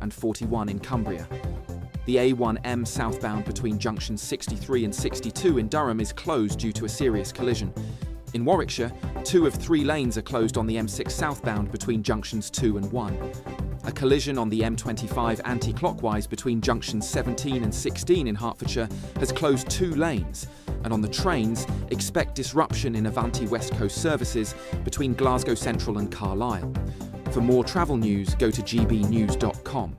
and 41 in Cumbria. The A1M southbound between junctions 63 and 62 in Durham is closed due to a serious collision. In Warwickshire, 2 of 3 lanes are closed on the M6 southbound between junctions 2 and 1. A collision on the M25 anti-clockwise between junctions 17 and 16 in Hertfordshire has closed 2 lanes. And on the trains, expect disruption in Avanti West Coast services between Glasgow Central and Carlisle. For more travel news, go to gbnews.com.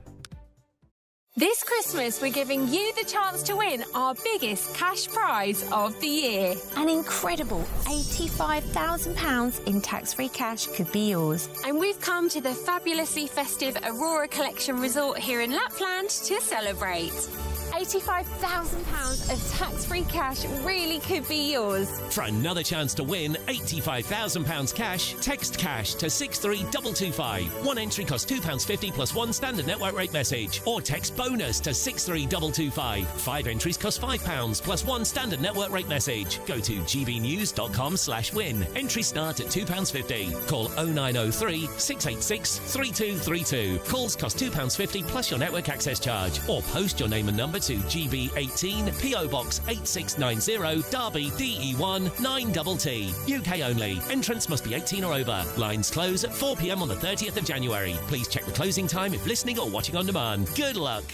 This Christmas, we're giving you the chance to win our biggest cash prize of the year. An incredible £85,000 in tax-free cash could be yours. And we've come to the fabulously festive Aurora Collection Resort here in Lapland to celebrate. £85,000 of tax-free cash really could be yours. For another chance to win £85,000 cash, text cash to 63225. One entry costs £2.50 plus one standard network rate message. Or text bonus to 63225. 5 entries cost £5 plus one standard network rate message. Go to gbnews.com/win. Entries start at £2.50. Call 0903 686 3232. Calls cost £2.50 plus your network access charge. Or post your name and number to GB18 PO Box 8690 Derby DE1 9TT. UK only. Entrance must be 18 or over. Lines close at 4 p.m. on the 30th of January. Please check the closing time if listening or watching on demand. Good luck.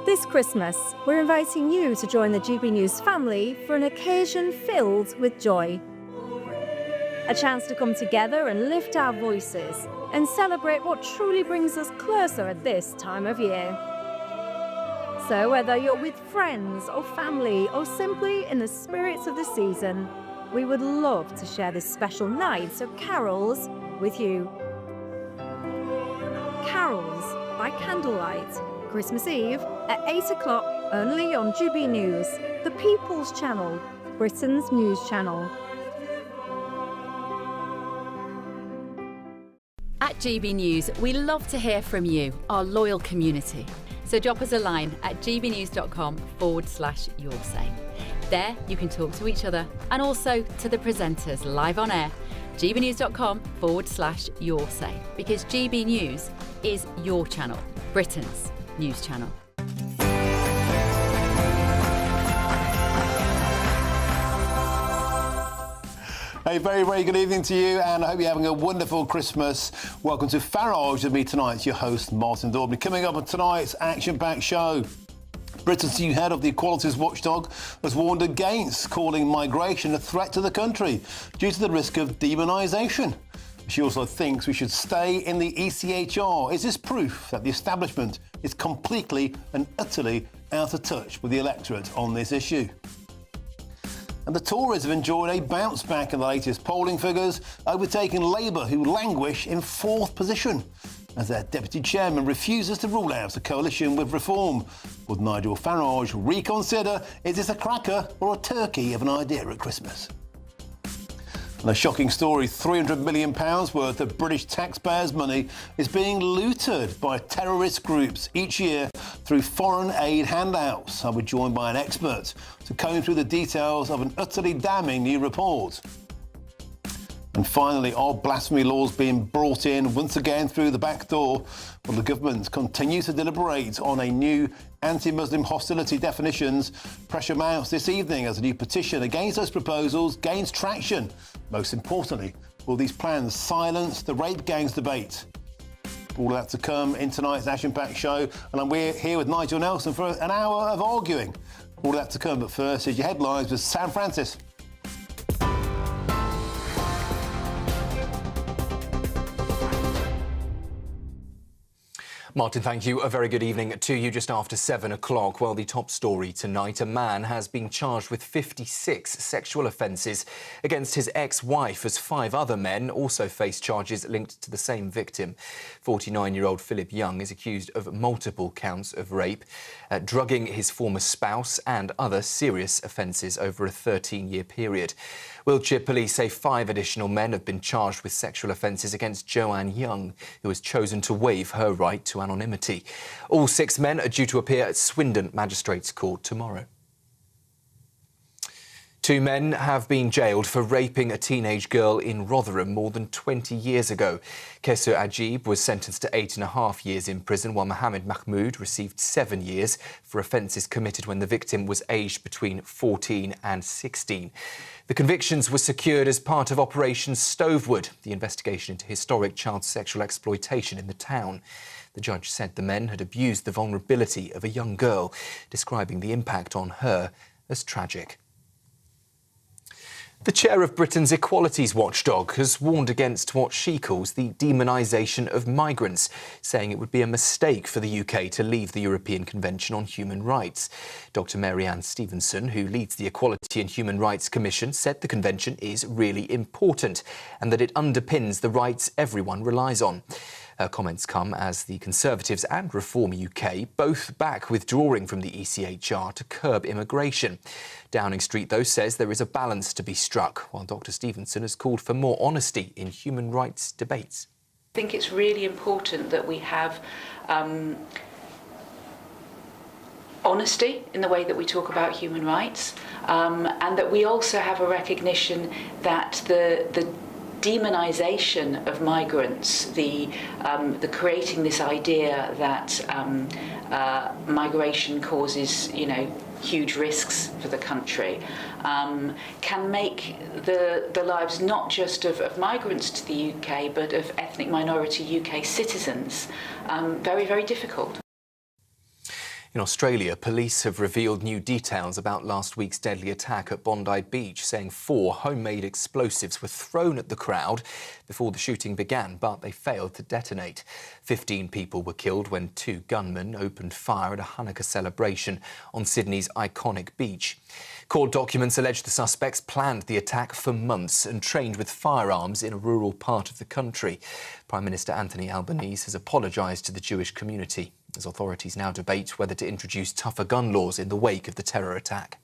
This Christmas, we're inviting you to join the GB News family for an occasion filled with joy. A chance to come together and lift our voices and celebrate what truly brings us closer at this time of year. So whether you're with friends or family or simply in the spirits of the season, we would love to share this special night of carols with you. Carols by candlelight, Christmas Eve at 8 o'clock only on GB News, the People's Channel, Britain's news channel. At GB News, we love to hear from you, our loyal community. So drop us a line at gbnews.com/yoursay. There you can talk to each other and also to the presenters live on air. gbnews.com/yoursay, because GB News is your channel, Britain's news channel. A very, very good evening to you, and I hope you're having a wonderful Christmas. Welcome to Farage with me tonight, your host, Martin Daubney. Coming up on tonight's action-packed show, Britain's new head of the Equalities Watchdog has warned against calling migration a threat to the country due to the risk of demonisation. She also thinks we should stay in the ECHR. Is this proof that the establishment is completely and utterly out of touch with the electorate on this issue? And the Tories have enjoyed a bounce back in the latest polling figures, overtaking Labour, who languish in 4th position, as their deputy chairman refuses to rule out a coalition with Reform. Would Nigel Farage reconsider? Is this a cracker or a turkey of an idea at Christmas? And a shocking story, £300 million worth of British taxpayers' money is being looted by terrorist groups each year through foreign aid handouts. I'll be joined by an expert to comb through the details of an utterly damning new report. And finally, are blasphemy laws being brought in once again through the back door? Will the government continue to deliberate on a new anti-Muslim hostility definitions? Pressure mounts this evening as a new petition against those proposals gains traction. Most importantly, will these plans silence the rape gangs debate? All that to come in tonight's action-packed show, and I'm here with Nigel Nelson for an hour of arguing. All that to come, but first is your headlines with Sam Francis. Martin, thank you. A very good evening to you. Just after 7 o'clock. Well, the top story tonight, a man has been charged with 56 sexual offences against his ex-wife, as 5 other men also face charges linked to the same victim. 49-year-old Philip Young is accused of multiple counts of rape, drugging his former spouse and other serious offences over a 13-year period. Wiltshire police say 5 additional men have been charged with sexual offences against Joanne Young, who has chosen to waive her right to anonymity. All 6 men are due to appear at Swindon Magistrates Court tomorrow. Two men have been jailed for raping a teenage girl in Rotherham more than 20 years ago. Kesur Ajib was sentenced to 8.5 years in prison, while Mohammed Mahmoud received 7 years for offences committed when the victim was aged between 14 and 16. The convictions were secured as part of Operation Stovewood, the investigation into historic child sexual exploitation in the town. The judge said the men had abused the vulnerability of a young girl, describing the impact on her as tragic. The chair of Britain's equalities watchdog has warned against what she calls the demonisation of migrants, saying it would be a mistake for the UK to leave the European Convention on Human Rights. Dr Mary-Ann Stevenson, who leads the Equality and Human Rights Commission, said the convention is really important and that it underpins the rights everyone relies on. Her comments come as the Conservatives and Reform UK both back withdrawing from the ECHR to curb immigration. Downing Street, though, says there is a balance to be struck, while Dr Stevenson has called for more honesty in human rights debates. I think it's really important that we have honesty in the way that we talk about human rights, and that we also have a recognition that the demonisation of migrants, the creating this idea that migration causes, huge risks for the country, can make the lives not just of migrants to the UK, but of ethnic minority UK citizens very, very difficult. In Australia, police have revealed new details about last week's deadly attack at Bondi Beach, saying 4 homemade explosives were thrown at the crowd before the shooting began, but they failed to detonate. 15 people were killed when 2 gunmen opened fire at a Hanukkah celebration on Sydney's iconic beach. Court documents allege the suspects planned the attack for months and trained with firearms in a rural part of the country. Prime Minister Anthony Albanese has apologised to the Jewish community as authorities now debate whether to introduce tougher gun laws in the wake of the terror attack.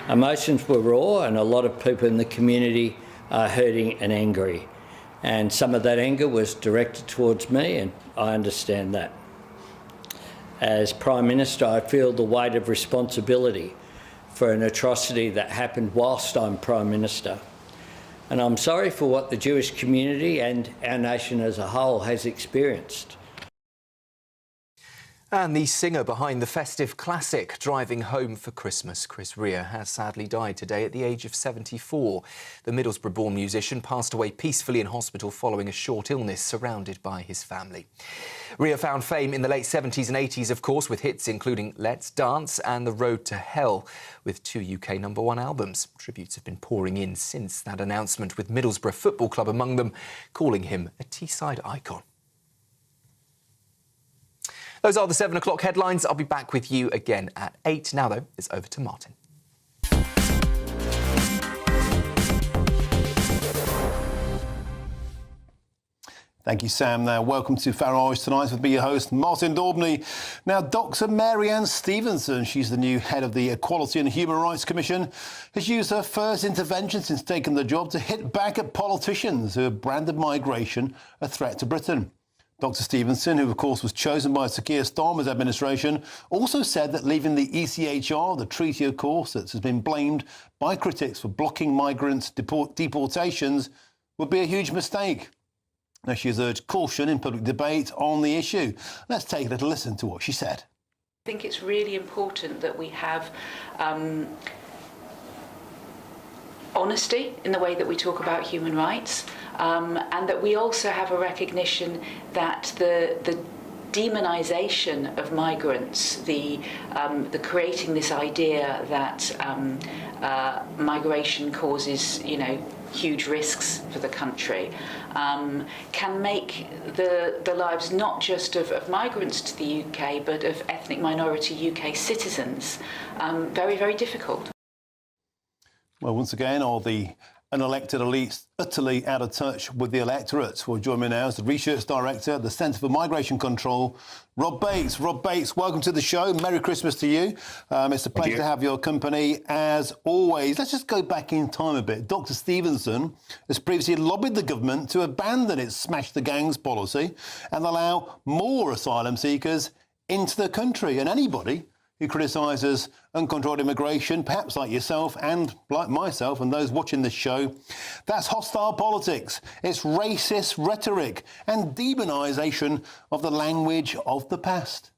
Emotions were raw and a lot of people in the community are hurting and angry. And some of that anger was directed towards me, and I understand that. As Prime Minister, I feel the weight of responsibility for an atrocity that happened whilst I'm Prime Minister. And I'm sorry for what the Jewish community and our nation as a whole has experienced. And the singer behind the festive classic Driving Home for Christmas, Chris Rea, has sadly died today at the age of 74. The Middlesbrough-born musician passed away peacefully in hospital following a short illness, surrounded by his family. Rea found fame in the late 70s and 80s, of course, with hits including Let's Dance and The Road to Hell, with 2 UK #1 albums. Tributes have been pouring in since that announcement, with Middlesbrough Football Club among them, calling him a Teesside icon. Those are the 7 o'clock headlines. I'll be back with you again at 8. Now, though, it's over to Martin. Thank you, Sam. Now, welcome to Farage Tonight with me, your host, Martin Daubney. Now, Dr Mary-Ann Stevenson, she's the new head of the Equality and Human Rights Commission, has used her first intervention since taking the job to hit back at politicians who have branded migration a threat to Britain. Dr Stevenson, who of course was chosen by Sir Keir Starmer's administration, also said that leaving the ECHR, the Treaty of Corsets, has been blamed by critics for blocking migrant deportations, would be a huge mistake. Now, she has urged caution in public debate on the issue. Let's take a little listen to what she said. I think it's really important that we have honesty in the way that we talk about human rights, and that we also have a recognition that the demonisation of migrants, the creating this idea that migration causes, huge risks for the country, can make the lives not just of migrants to the UK, but of ethnic minority UK citizens very, very difficult. Well, once again, are the unelected elites utterly out of touch with the electorate? Well, join me now is the Research Director at the Centre for Migration Control, Rob Bates. Rob Bates, welcome to the show. Merry Christmas to you. It's a pleasure to have your company, as always. Let's just go back in time a bit. Dr Stevenson has previously lobbied the government to abandon its smash the gangs policy and allow more asylum seekers into the country. And anybody who criticises uncontrolled immigration, perhaps like yourself and like myself and those watching this show. That's hostile politics. It's racist rhetoric and demonisation of the language of the past.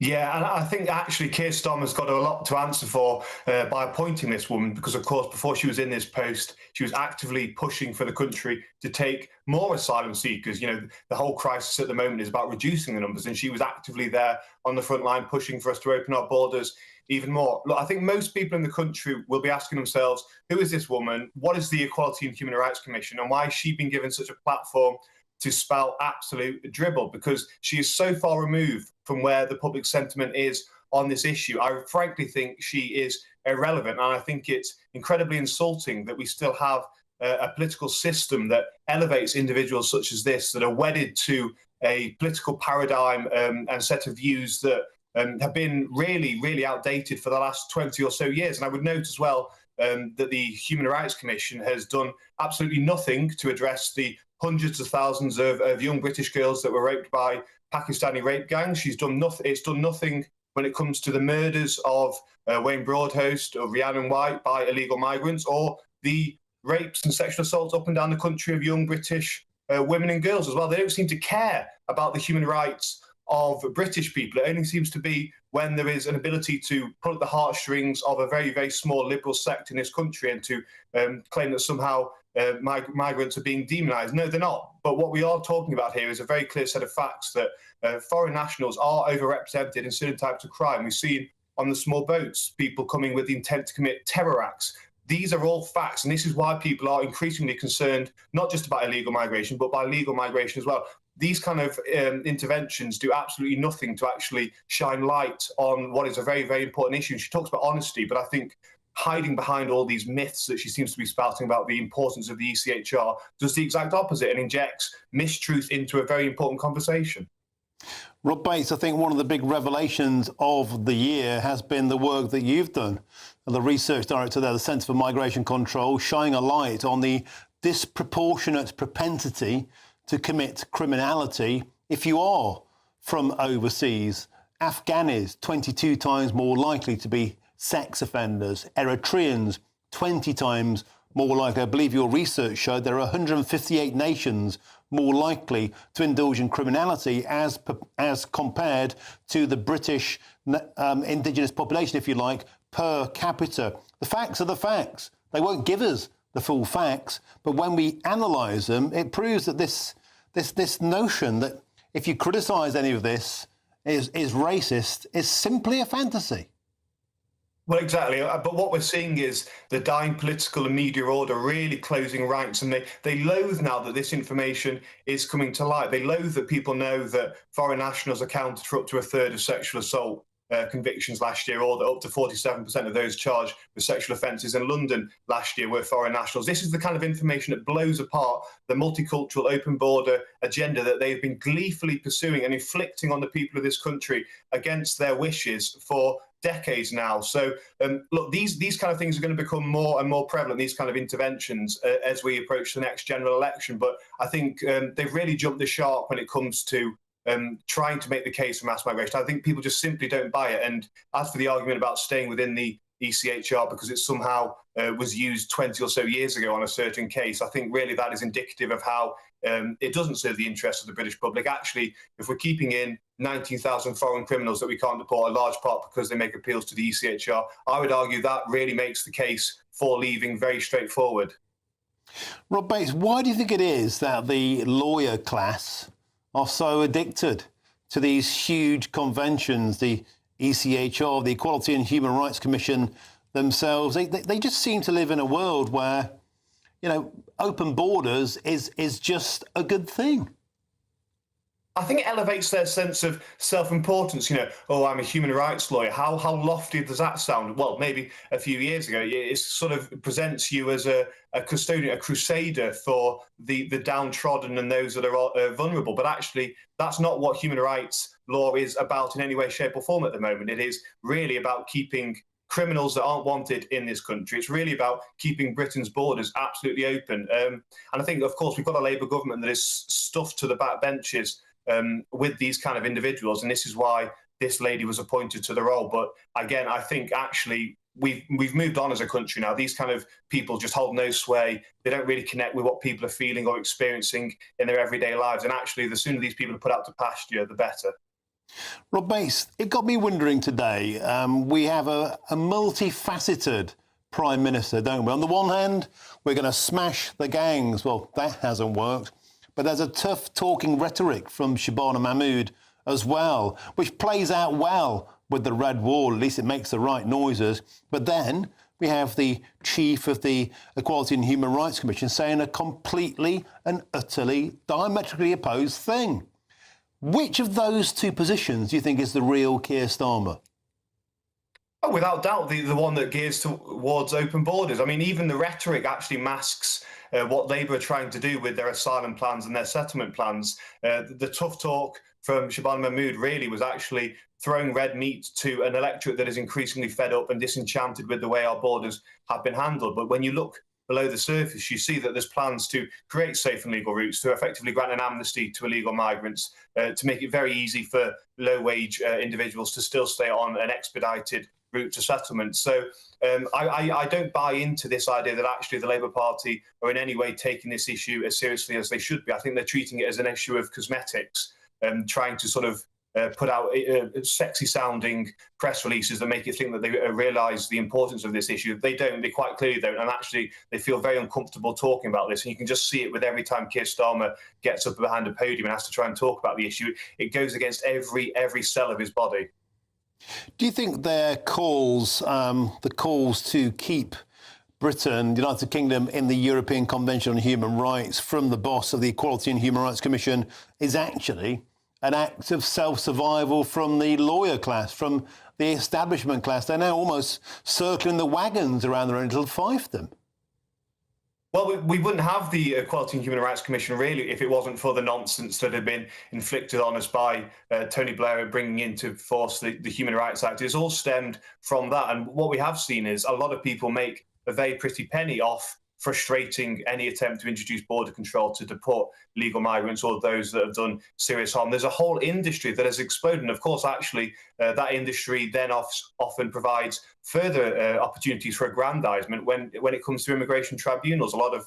Yeah, and I think actually Keir Starmer's got a lot to answer for by appointing this woman, because, of course, before she was in this post, she was actively pushing for the country to take more asylum seekers. You know, the whole crisis at the moment is about reducing the numbers, and she was actively there on the front line pushing for us to open our borders even more. Look, I think most people in the country will be asking themselves, who is this woman? What is the Equality and Human Rights Commission? And why has she been given such a platform to spout absolute dribble? Because she is so far removed from where the public sentiment is on this issue. I frankly think she is irrelevant, and I think it's incredibly insulting that we still have a political system that elevates individuals such as this, that are wedded to a political paradigm and set of views that have been really, really outdated for the last 20 or so years. And I would note as well that the Human Rights Commission has done absolutely nothing to address the hundreds of thousands of young British girls that were raped by Pakistani rape gangs. It's done nothing when it comes to the murders of Wayne Broadhurst or Rhiannon White by illegal migrants, or the rapes and sexual assaults up and down the country of young British women and girls as well. They don't seem to care about the human rights of British people. It only seems to be when there is an ability to pull at the heartstrings of a very, very small liberal sect in this country and to claim that somehow migrants are being demonised. No, they're not. But what we are talking about here is a very clear set of facts that foreign nationals are overrepresented in certain types of crime. We've seen on the small boats people coming with the intent to commit terror acts. These are all facts, and this is why people are increasingly concerned, not just about illegal migration, but by legal migration as well. These kind of interventions do absolutely nothing to actually shine light on what is a very, very important issue. And she talks about honesty, but I think hiding behind all these myths that she seems to be spouting about the importance of the ECHR does the exact opposite and injects mistruth into a very important conversation. Rob Bates, I think one of the big revelations of the year has been the work that you've done, the research director there, the Centre for Migration Control, shining a light on the disproportionate propensity to commit criminality if you are from overseas. Afghanis, 22 times more likely to be sex offenders. Eritreans, 20 times more likely. I believe your research showed there are 158 nations more likely to indulge in criminality as compared to the British indigenous population, if you like, per capita. The facts are the facts. They won't give us the full facts, but when we analyse them, it proves that this notion that if you criticise any of this is racist is simply a fantasy. Well, exactly. But what we're seeing is the dying political and media order really closing ranks, and they loathe now that this information is coming to light. They loathe that people know that foreign nationals accounted for up to a third of sexual assault convictions last year, or that up to 47% of those charged with sexual offences in London last year were foreign nationals. This is the kind of information that blows apart the multicultural open border agenda that they've been gleefully pursuing and inflicting on the people of this country against their wishes for decades now. So look, these kind of things are going to become more and more prevalent, these kind of interventions, as we approach the next general election. But I think they've really jumped the shark when it comes to trying to make the case for mass migration. I think people just simply don't buy it. And as for the argument about staying within the ECHR because it somehow was used 20 or so years ago on a certain case, I think really that is indicative of how it doesn't serve the interests of the British public. Actually, if we're keeping in 19,000 foreign criminals that we can't deport, a large part because they make appeals to the ECHR, I would argue that really makes the case for leaving very straightforward. Rob Bates, why do you think it is that the lawyer class are so addicted to these huge conventions, the ECHR, the Equality and Human Rights Commission themselves? They just seem to live in a world where, you know, open borders is just a good thing. I think it elevates their sense of self-importance. You know, oh, I'm a human rights lawyer. How lofty does that sound? Well, maybe a few years ago, it sort of presents you as a custodian, a crusader for the downtrodden and those that are vulnerable. But actually, that's not what human rights law is about in any way, shape or form at the moment. It is really about keeping criminals that aren't wanted in this country. It's really about keeping Britain's borders absolutely open. And I think, of course, we've got a Labour government that is stuffed to the back benches with these kind of individuals. And this is why this lady was appointed to the role. But again, I think actually we've moved on as a country now. These kind of people just hold no sway. They don't really connect with what people are feeling or experiencing in their everyday lives. And actually, the sooner these people are put out to pasture, the better. Rob Bates, it got me wondering today. We have a multifaceted Prime Minister, don't we? On the one hand, we're going to smash the gangs. Well, that hasn't worked. But there's a tough talking rhetoric from Shabana Mahmood as well, which plays out well with the Red Wall. At least it makes the right noises. But then we have the chief of the Equality and Human Rights Commission saying a completely and utterly diametrically opposed thing. Which of those two positions do you think is the real Keir Starmer? Oh, without doubt, the one that gears towards open borders. I mean, even the rhetoric actually masks what Labour are trying to do with their asylum plans and their settlement plans. The tough talk from Shabana Mahmood really was actually throwing red meat to an electorate that is increasingly fed up and disenchanted with the way our borders have been handled. But when you look below the surface, you see that there's plans to create safe and legal routes, to effectively grant an amnesty to illegal migrants, to make it very easy for low-wage individuals to still stay on an expedited route to settlement. So I don't buy into this idea that actually the Labour Party are in any way taking this issue as seriously as they should be. I think they're treating it as an issue of cosmetics, trying to sort of put out sexy-sounding press releases that make it think that they realise the importance of this issue. They don't. They quite clearly don't. And actually, they feel very uncomfortable talking about this. And you can just see it with every time Keir Starmer gets up behind a podium and has to try and talk about the issue. It goes against every cell of his body. Do you think their calls, the calls to keep Britain, the United Kingdom, in the European Convention on Human Rights from the boss of the Equality and Human Rights Commission is actually an act of self-survival from the lawyer class, from the establishment class? They're now almost circling the wagons around their own little fiefdom. Well, we wouldn't have the Equality and Human Rights Commission, really, if it wasn't for the nonsense that had been inflicted on us by Tony Blair bringing into force the Human Rights Act. It's all stemmed from that. And what we have seen is a lot of people make a very pretty penny off frustrating any attempt to introduce border control to deport legal migrants or those that have done serious harm. There's a whole industry that has exploded. And of course, actually, that industry then often provides further opportunities for aggrandizement when it comes to immigration tribunals. A lot of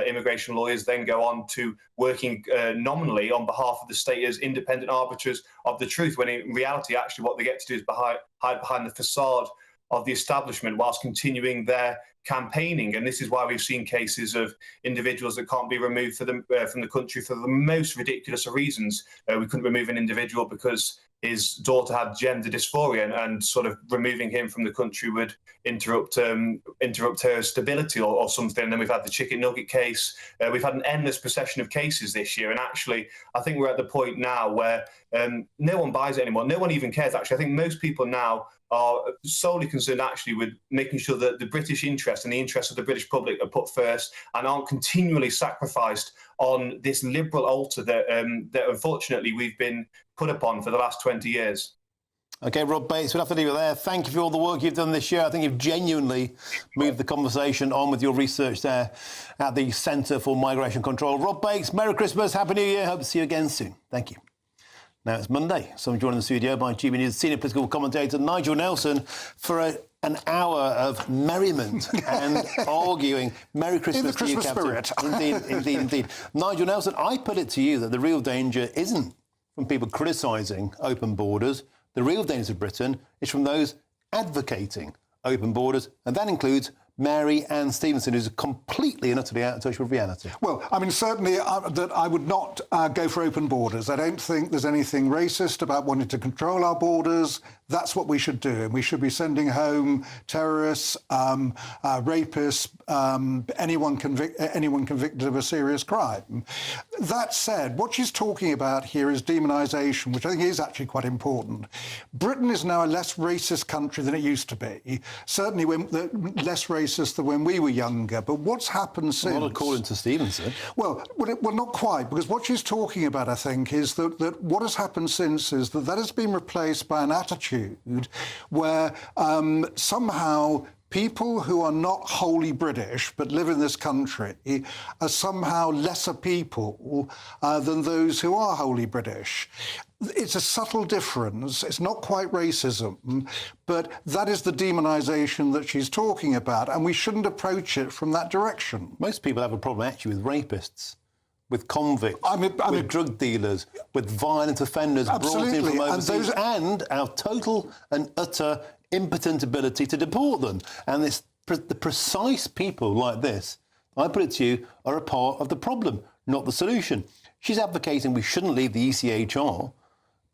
immigration lawyers then go on to working nominally on behalf of the state as independent arbiters of the truth, when in reality, actually, what they get to do is hide behind the facade of the establishment whilst continuing their campaigning. And this is why we've seen cases of individuals that can't be removed from the country for the most ridiculous of reasons. We couldn't remove an individual because his daughter had gender dysphoria, and sort of removing him from the country would interrupt her stability or something. And then we've had the chicken nugget case. We've had an endless procession of cases this year. And actually, I think we're at the point now where no one buys it anymore. No one even cares, actually. I think most people now are solely concerned actually with making sure that the British interest and the interests of the British public are put first and aren't continually sacrificed on this liberal altar that unfortunately we've been put upon for the last 20 years. OK, Rob Bates, we'll have to leave it there. Thank you for all the work you've done this year. I think you've genuinely moved the conversation on with your research there at the Centre for Migration Control. Rob Bates, Merry Christmas, Happy New Year. Hope to see you again soon. Thank you. Now it's Monday, so I'm joined in the studio by GBNews senior political commentator Nigel Nelson for an hour of merriment and arguing. Merry Christmas to you, Captain. Indeed. Nigel Nelson, I put it to you that the real danger isn't from people criticising open borders. The real danger of Britain is from those advocating open borders, and that includes Mary Ann Stevenson, who's completely and utterly out of touch with reality. Well, I mean, certainly that I would not go for open borders. I don't think there's anything racist about wanting to control our borders. That's what we should do. And we should be sending home terrorists, rapists, anyone convicted of a serious crime. That said, what she's talking about here is demonisation, which I think is actually quite important. Britain is now a less racist country than it used to be. Certainly less racist than when we were younger. But what's happened since... Not according to Stevenson. Well, not quite, because what she's talking about, I think, is that what has happened since is that has been replaced by an attitude where somehow people who are not wholly British but live in this country are somehow lesser people than those who are wholly British. It's a subtle difference. It's not quite racism, but that is the demonisation that she's talking about, and we shouldn't approach it from that direction. Most people have a problem actually with rapists, with convicts, with drug dealers, with violent offenders brought in from overseas, and our total and utter impotent ability to deport them. And the precise people like this, I put it to you, are a part of the problem, not the solution. She's advocating we shouldn't leave the ECHR,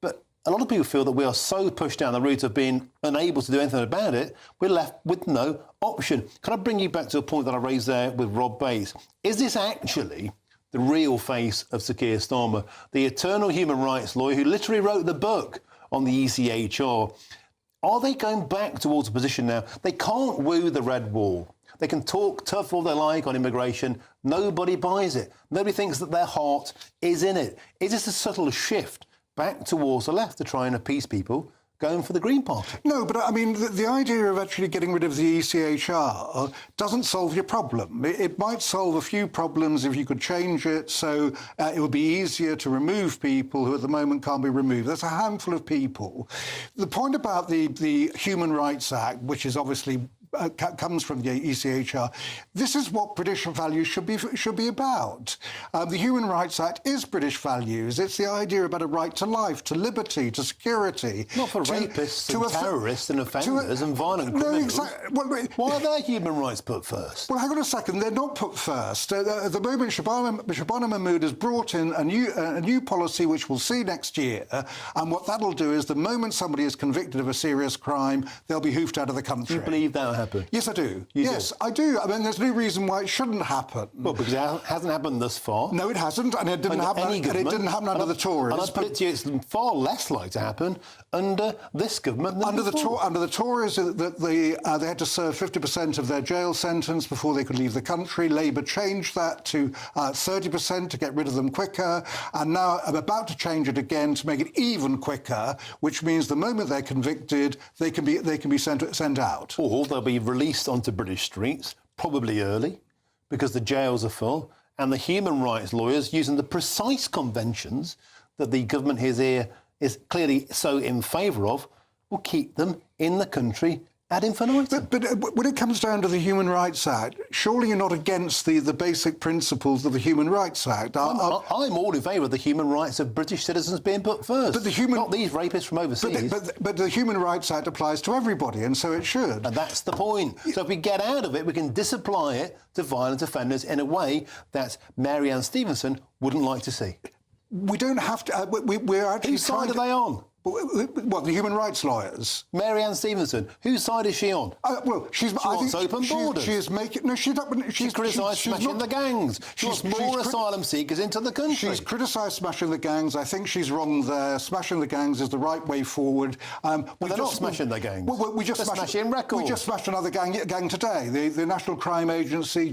but a lot of people feel that we are so pushed down the route of being unable to do anything about it, we're left with no option. Can I bring you back to a point that I raised there with Rob Bates? Is this actually the real face of Sir Keir Starmer, the eternal human rights lawyer who literally wrote the book on the ECHR? Are they going back towards a position now? They can't woo the red wall. They can talk tough all they like on immigration. Nobody buys it. Nobody thinks that their heart is in it. Is this a subtle shift back towards the left to try and appease people going for the Green Party? No, but I mean, the idea of actually getting rid of the ECHR doesn't solve your problem. It might solve a few problems if you could change it so it would be easier to remove people who at the moment can't be removed. There's a handful of people. The point about the Human Rights Act, which is obviously comes from the ECHR. This is what British values should be about. The Human Rights Act is British values. It's the idea about a right to life, to liberty, to security. Not for rapists and terrorists and offenders and violent criminals. No, exactly. Why are their human rights put first? Well, hang on a second. They're not put first. At the moment, Shabana Mahmood has brought in a new policy which we'll see next year. And what that'll do is the moment somebody is convicted of a serious crime, they'll be hoofed out of the country. Do you believe that will happen? Yes, I do. Yes, I do. I mean, there's no reason why it shouldn't happen. Well, because it hasn't happened thus far. No, it hasn't, and it didn't happen. And it didn't happen under the Tories. And I put it to you, it's far less likely to happen under this government than under before. Under the Tories, they had to serve 50% of their jail sentence before they could leave the country. Labour changed that to 30% to get rid of them quicker, and now I'm about to change it again to make it even quicker, which means the moment they're convicted, they can be sent out. Or they'll be released onto British streets, probably early, because the jails are full, and the human rights lawyers, using the precise conventions that the government here is clearly so in favour of, will keep them in the country ad infinitum. But when it comes down to the Human Rights Act, surely you're not against the basic principles of the Human Rights Act. I'm all in favour of the human rights of British citizens being put first. But not these rapists from overseas. But the Human Rights Act applies to everybody, and so it should. And that's the point. So if we get out of it, we can disapply it to violent offenders in a way that Marianne Stevenson wouldn't like to see. We don't have to. We're actually. Whose side are they on? What, the human rights lawyers? Marianne Stevenson. Whose side is she on? Well, she wants open borders. She is making... No, she's not... She's criticised smashing the gangs. She wants more asylum seekers into the country. She's criticised smashing the gangs. I think she's wrong there. Smashing the gangs is the right way forward. They're not smashing the gangs. They're smashing records. We just smashed another gang today. The National Crime Agency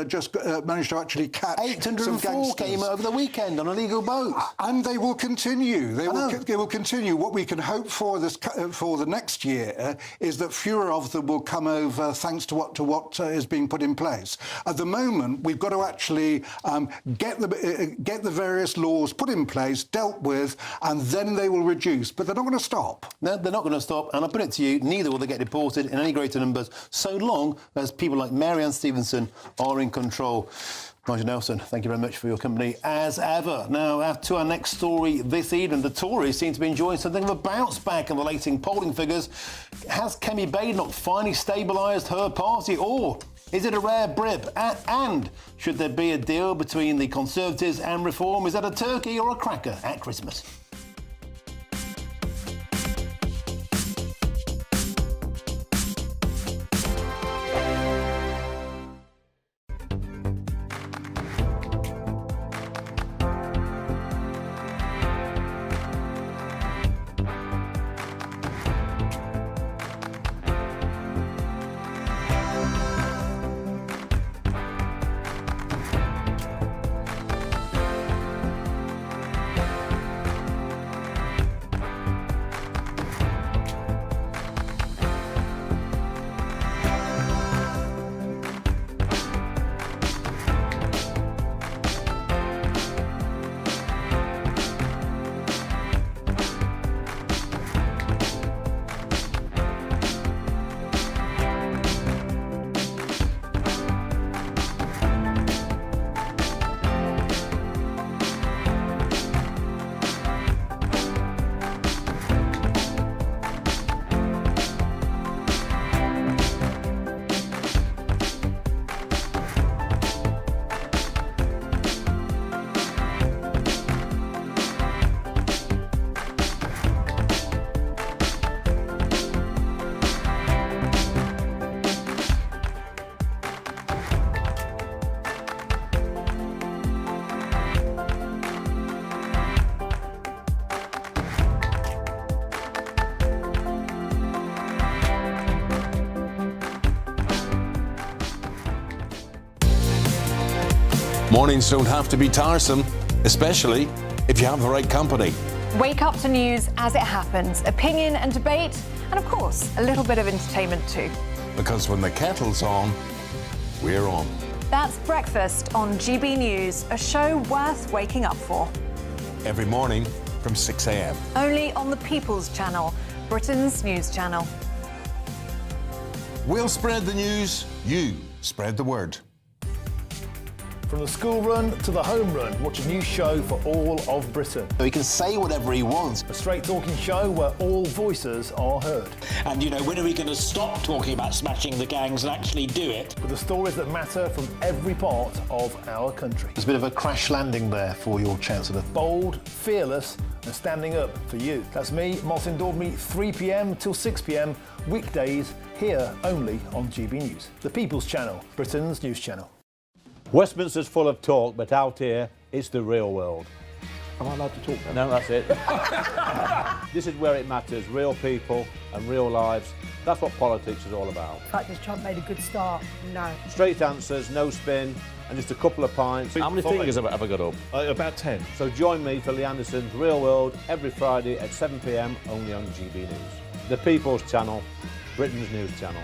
just managed to actually catch 804 came over the weekend on illegal boats. And they will continue. They will continue. What we can hope for the next year is that fewer of them will come over thanks to what is being put in place. At the moment, we've got to actually get the various laws put in place, dealt with, and then they will reduce. But they're not going to stop. No, they're not going to stop. And I put it to you, neither will they get deported in any greater numbers so long as people like Marianne Stevenson are in control. Nigel Nelson, thank you very much for your company, as ever. Now, to our next story this evening, the Tories seem to be enjoying something of a bounce back in the latest polling figures. Has Kemi Badenoch finally stabilised her party, or is it a rare blip? And should there be a deal between the Conservatives and Reform? Is that a turkey or a cracker at Christmas? Mornings don't have to be tiresome, especially if you have the right company. Wake up to news as it happens, opinion and debate, and of course, a little bit of entertainment too. Because when the kettle's on, we're on. That's Breakfast on GB News, a show worth waking up for. Every morning from 6 a.m. Only on the People's Channel, Britain's news channel. We'll spread the news, you spread the word. From the school run to the home run, watch a new show for all of Britain. So he can say whatever he wants. A straight talking show where all voices are heard. And, you know, when are we going to stop talking about smashing the gangs and actually do it? With the stories that matter from every part of our country. There's a bit of a crash landing there for your Chancellor. Bold, fearless and standing up for you. That's me, Martin Daubney, 3 p.m. till 6 p.m, weekdays, here only on GB News. The People's Channel, Britain's news channel. Westminster's full of talk, but out here, it's the real world. Am I allowed to talk then? No, that's it. This is where it matters, real people and real lives. That's what politics is all about. In fact, has Trump made a good start? No. Straight answers, no spin, and just a couple of pints. How many fingers have I got up? About 10. So join me for Lee Anderson's Real World every Friday at 7 p.m, only on GB News. The People's Channel, Britain's news channel.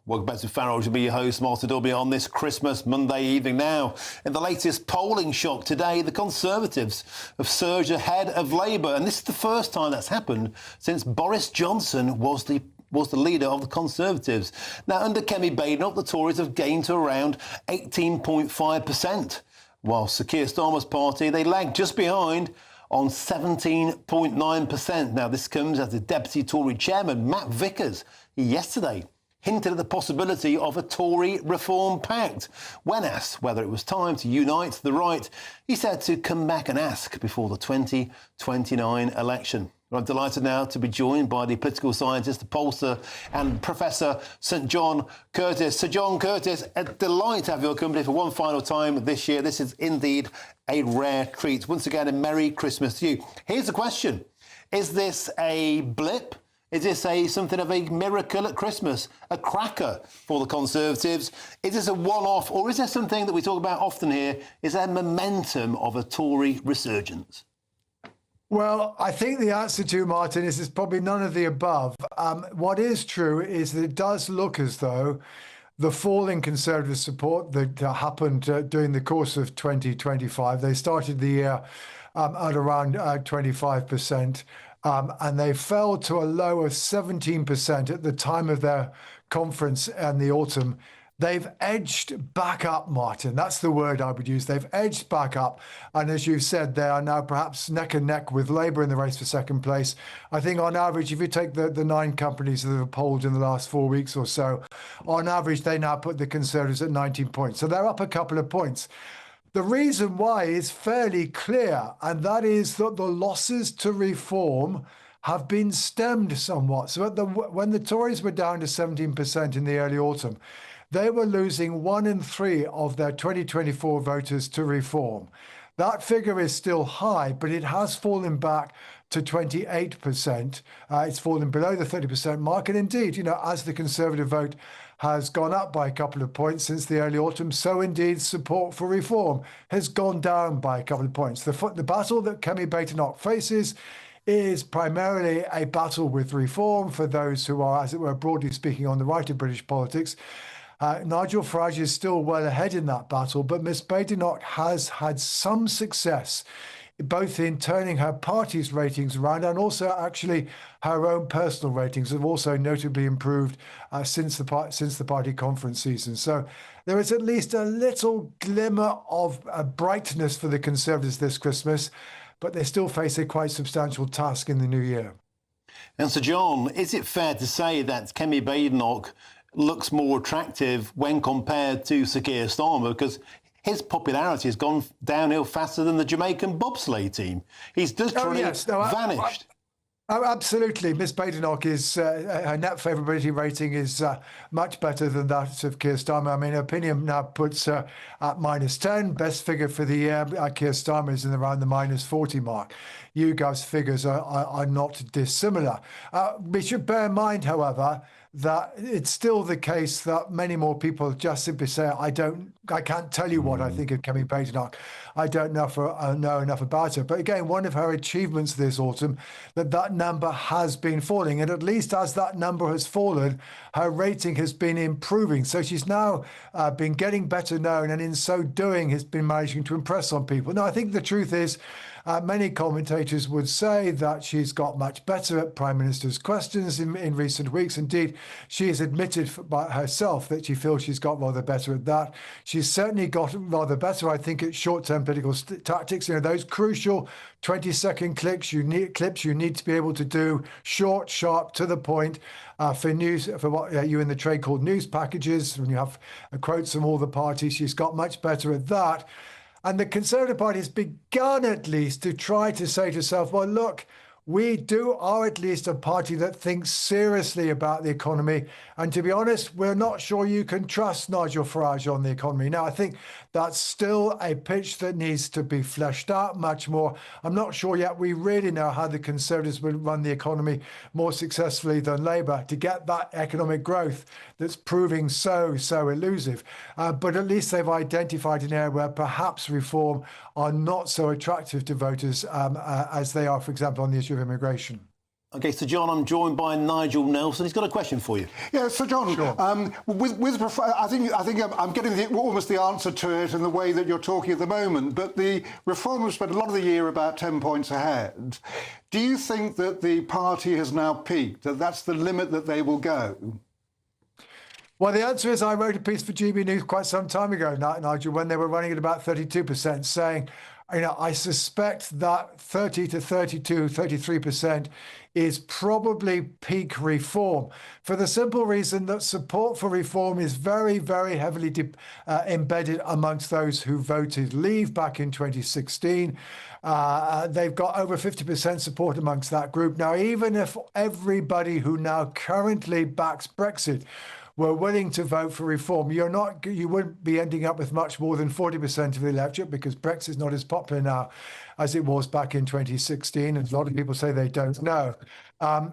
Welcome back to Farage. To be your host, Martin Daubney, on this Christmas Monday evening. Now, in the latest polling shock today, the Conservatives have surged ahead of Labour, and this is the first time that's happened since Boris Johnson was the leader of the Conservatives. Now, under Kemi Badenoch, the Tories have gained to around 18.5%, while Sir Keir Starmer's party, they lag just behind on 17.9%. Now, this comes as the Deputy Tory Chairman, Matt Vickers, yesterday hinted at the possibility of a Tory reform pact. When asked whether it was time to unite the right, he said to come back and ask before the 2029 election. I'm delighted now to be joined by the political scientist, the pollster and Professor St John Curtis. Sir John Curtis, a delight to have your company for one final time this year. This is indeed a rare treat. Once again, a Merry Christmas to you. Here's the question. Is this a blip? Is this something of a miracle at Christmas, a cracker for the Conservatives? Is this a one-off, or is there something that we talk about often here? Is there momentum of a Tory resurgence? Well, I think the answer to, Martin, is probably none of the above. What is true is that it does look as though the fall in Conservative support that happened during the course of 2025, they started the year at around 25%. And they fell to a low of 17% at the time of their conference in the autumn. They've edged back up, Martin. That's the word I would use. They've edged back up. And as you've said, they are now perhaps neck and neck with Labour in the race for second place. I think on average, if you take the 9 companies that have polled in the last 4 weeks or so, on average, they now put the Conservatives at 19 points. So they're up a couple of points. The reason why is fairly clear, and that is that the losses to reform have been stemmed somewhat. So when the Tories were down to 17% in the early autumn, they were losing 1 in 3 of their 2024 voters to reform. That figure is still high, but it has fallen back to 28%. It's fallen below the 30% mark. And indeed, you know, as the Conservative vote has gone up by a couple of points since the early autumn, so indeed support for reform has gone down by a couple of points. The battle that Kemi Badenoch faces is primarily a battle with reform for those who are, as it were, broadly speaking, on the right of British politics. Nigel Farage is still well ahead in that battle, but Miss Badenoch has had some success, both in turning her party's ratings around and also actually her own personal ratings have also notably improved since the party conference season. So there is at least a little glimmer of brightness for the Conservatives this Christmas, but they still face a quite substantial task in the new year. And Sir John, is it fair to say that Kemi Badenoch looks more attractive when compared to Sir Keir Starmer? Because his popularity has gone downhill faster than the Jamaican bobsleigh team. He's literally vanished. Oh, absolutely. Miss Badenoch is her net favourability rating is much better than that of Keir Starmer. I mean, Opinion now puts her at -10. Best figure for the year, Keir Starmer is in around the -40 mark. YouGov's figures are not dissimilar. We should bear in mind, however, that it's still the case that many more people just simply say, I can't tell you what I think of Kemi Badenoch. I don't know enough about her. But again, one of her achievements this autumn, that number has been falling. And at least as that number has fallen, her rating has been improving. So she's now been getting better known, and in so doing has been managing to impress on people. Now, I think the truth is, many commentators would say that she's got much better at Prime Minister's questions in recent weeks. Indeed, she has admitted by herself that she feels she's got rather better at that. She's certainly got rather better, I think, at short-term political tactics. You know, those crucial 20-second clips you need to be able to do, short, sharp, to the point, for news, for what you in the trade call news packages, when you have quotes from all the parties. She's got much better at that. And the Conservative Party has begun, at least, to try to say to itself, well, look, we are at least a party that thinks seriously about the economy. And to be honest, we're not sure you can trust Nigel Farage on the economy. Now, I think that's still a pitch that needs to be fleshed out much more. I'm not sure yet we really know how the Conservatives will run the economy more successfully than Labour to get that economic growth that's proving so elusive. But at least they've identified an area where perhaps reform are not so attractive to voters as they are, for example, on the issue of immigration. OK, so John, I'm joined by Nigel Nelson. He's got a question for you. Yeah, so John, sure. I think I'm getting almost the answer to it in the way that you're talking at the moment. But the Reform have spent a lot of the year about 10 points ahead. Do you think that the party has now peaked, that that's the limit that they will go? Well, the answer is I wrote a piece for GBNews quite some time ago, Nigel, when they were running at about 32%, saying, you know, I suspect that 30 to 32, 33% is probably peak reform, for the simple reason that support for reform is very, very heavily embedded amongst those who voted Leave back in 2016. They've got over 50% support amongst that group. Now, even if everybody who now currently backs Brexit were willing to vote for reform, you wouldn't be ending up with much more than 40% of the electorate, because Brexit's not as popular now as it was back in 2016, and a lot of people say they don't know.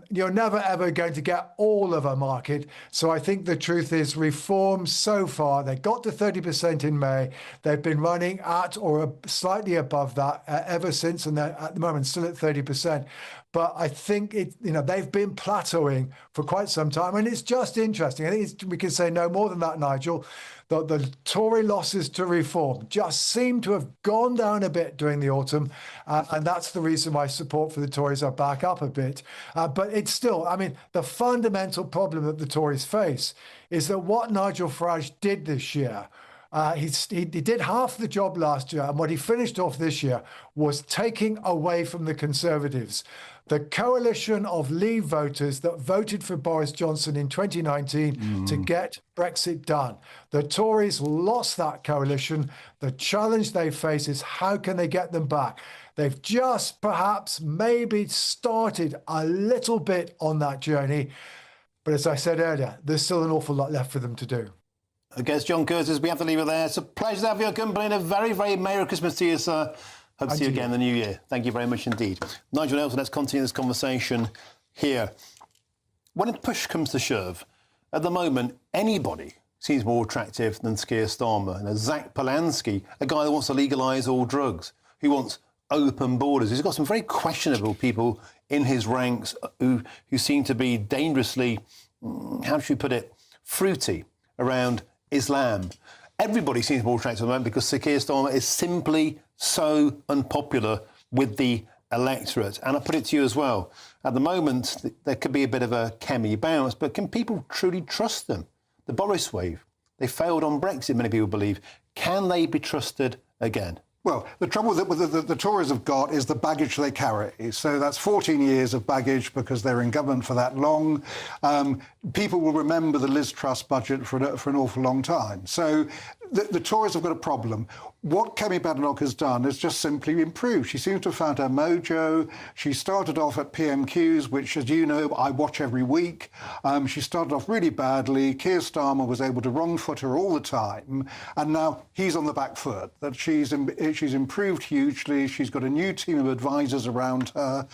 You're never, ever going to get all of a market. So I think the truth is reform so far, they got to 30% in May. They've been running at or slightly above that ever since, and they're at the moment still at 30%. But I think they've been plateauing for quite some time, and it's just interesting. I think we can say no more than that, Nigel. The Tory losses to reform just seem to have gone down a bit during the autumn, and that's the reason why support for the Tories are back up a bit. But it's still, I mean, the fundamental problem that the Tories face is that what Nigel Farage did this year, he did half the job last year, and what he finished off this year was taking away from the Conservatives the coalition of Leave voters that voted for Boris Johnson in 2019 to get Brexit done. The Tories lost that coalition. The challenge they face is how can they get them back? They've just perhaps maybe started a little bit on that journey. But as I said earlier, there's still an awful lot left for them to do. I guess, John Curtis, we have to leave it there. It's a pleasure to have your company, and a very, very Merry Christmas to you, sir. Hope to see you again in the new year. Thank you very much indeed. Nigel Nelson, let's continue this conversation here. When push comes to shove, at the moment, anybody seems more attractive than Keir Starmer. And Zach Polanski, a guy that wants to legalise all drugs, who wants open borders. He's got some very questionable people in his ranks who seem to be dangerously, how should we put it, fruity around Islam. Everybody seems more attractive at the moment because Keir Starmer is simply so unpopular with the electorate. And I put it to you as well. At the moment, there could be a bit of a Kemi bounce, but can people truly trust them? The Boris wave, they failed on Brexit, many people believe. Can they be trusted again? Well, the trouble that the Tories have got is the baggage they carry. So that's 14 years of baggage because they're in government for that long. People will remember the Liz Truss budget for an awful long time. So the Tories have got a problem. What Kemi Badenoch has done is just simply improved. She seems to have found her mojo. She started off at PMQs, which, as you know, I watch every week. She started off really badly. Keir Starmer was able to wrong-foot her all the time, and now he's on the back foot. That she's improved hugely. She's got a new team of advisors around her.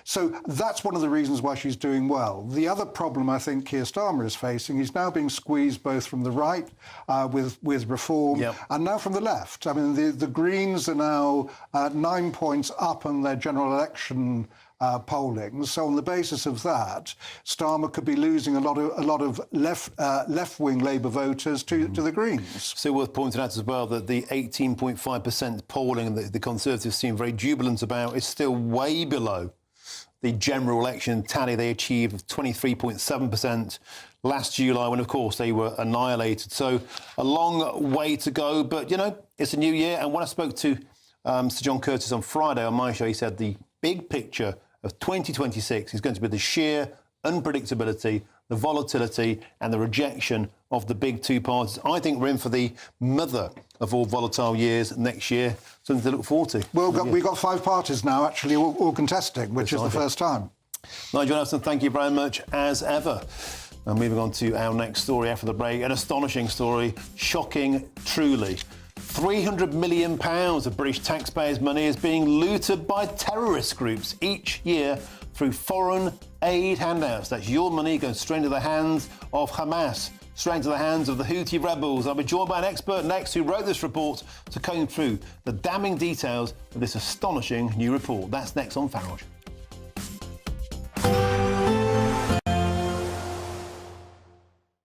So that's one of the reasons why she's doing well. The other problem I think Keir Starmer is facing, he's now being squeezed both from the right with reform and now from the left. I mean, the Greens are now 9 points up on their general election polling. So on the basis of that, Starmer could be losing a lot of left-wing Labour voters to the Greens. So worth pointing out as well that the 18.5% polling that the Conservatives seem very jubilant about is still way below the general election tally they achieved of 23.7% last July, when, of course, they were annihilated. So a long way to go. But, you know, it's a new year. And when I spoke to Sir John Curtis on Friday on my show, he said the big picture of 2026 is going to be the sheer unpredictability, the volatility and the rejection of the big two parties. I think we're in for the mother of all volatile years next year. Something to look forward to. Well, we've got 5 parties now, actually, all contesting, which is the first time. Nigel Nelson, thank you very much, as ever. And moving on to our next story after the break, an astonishing story, shocking truly. £300 million of British taxpayers' money is being looted by terrorist groups each year through foreign aid handouts. That's your money going straight into the hands of Hamas, straight into the hands of the Houthi rebels. I'll be joined by an expert next who wrote this report to comb through the damning details of this astonishing new report. That's next on Farage.